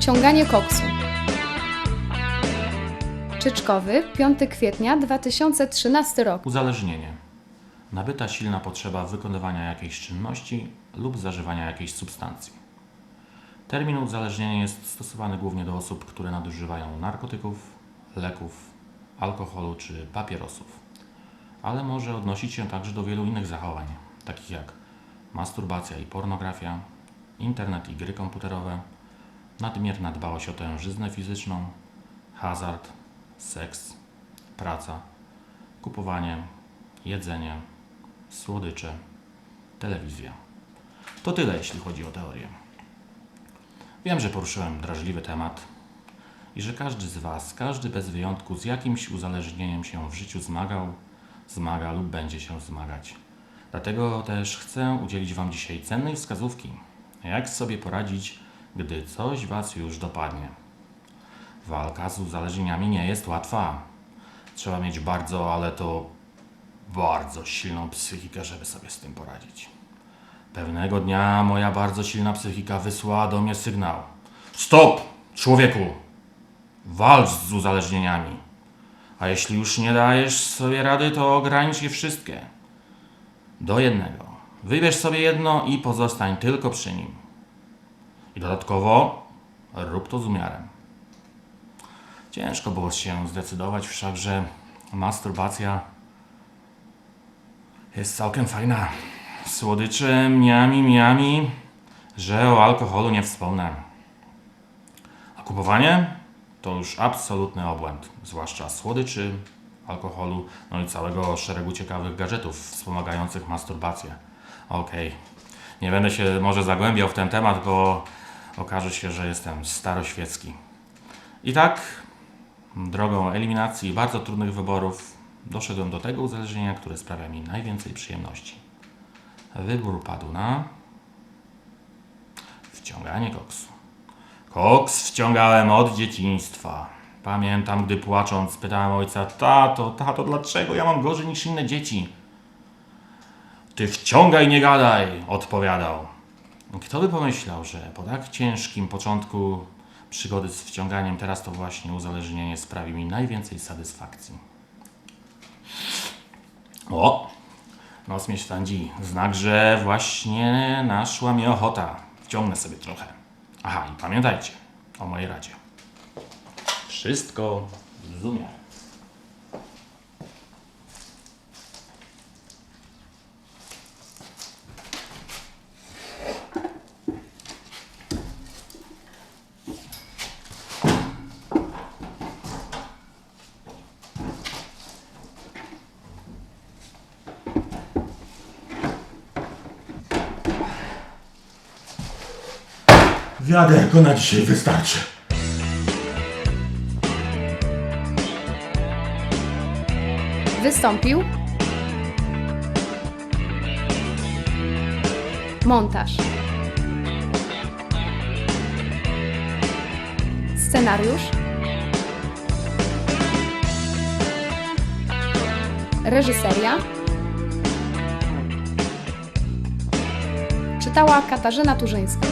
Wciąganie koksu. Czyczkowy, 5 kwietnia 2013 rok. Uzależnienie. Nabyta silna potrzeba wykonywania jakiejś czynności lub zażywania jakiejś substancji. Termin uzależnienie jest stosowany głównie do osób, które nadużywają narkotyków, leków, alkoholu czy papierosów, ale może odnosić się także do wielu innych zachowań, takich jak masturbacja i pornografia, internet i gry komputerowe, nadmierna dbałość o tężyznę fizyczną, hazard, seks, praca, kupowanie, jedzenie, słodycze, telewizja. To tyle, jeśli chodzi o teorię. Wiem, że poruszyłem drażliwy temat i że każdy z Was, każdy bez wyjątku z jakimś uzależnieniem się w życiu zmaga lub będzie się zmagać. Dlatego też chcę udzielić Wam dzisiaj cennej wskazówki, jak sobie poradzić, gdy coś Was już dopadnie. Walka z uzależnieniami nie jest łatwa. Trzeba mieć ale to bardzo silną psychikę, żeby sobie z tym poradzić. Pewnego dnia moja bardzo silna psychika wysłała do mnie sygnał. Stop, człowieku! Walcz z uzależnieniami. A jeśli już nie dajesz sobie rady, to ogranicz je wszystkie. Do jednego. Wybierz sobie jedno i pozostań tylko przy nim. I dodatkowo rób to z umiarem. Ciężko było się zdecydować, wszakże masturbacja jest całkiem fajna. Słodycze, miami, że o alkoholu nie wspomnę. A kupowanie to już absolutny obłęd, zwłaszcza słodyczy, alkoholu, no i całego szeregu ciekawych gadżetów wspomagających masturbację. Okej, nie będę się może zagłębiał w ten temat, bo okaże się, że jestem staroświecki. I tak, drogą eliminacji bardzo trudnych wyborów doszedłem do tego uzależnienia, które sprawia mi najwięcej przyjemności. Wybór padł na wciąganie koksu. Koks wciągałem od dzieciństwa. Pamiętam, gdy płacząc pytałem ojca: tato, dlaczego ja mam gorzej niż inne dzieci? Ty wciągaj, nie gadaj, odpowiadał. Kto by pomyślał, że po tak ciężkim początku przygody z wciąganiem teraz to właśnie uzależnienie sprawi mi najwięcej satysfakcji. O! Nos mnie szwandzi. Znak, że właśnie naszła mi ochota. Wciągnę sobie trochę. Aha, i pamiętajcie o mojej radzie. Wszystko z umiarem. Wiaderko na dzisiaj wystarczy. Wystąpił montaż, scenariusz, reżyseria. Czytała Katarzyna Turzyńska.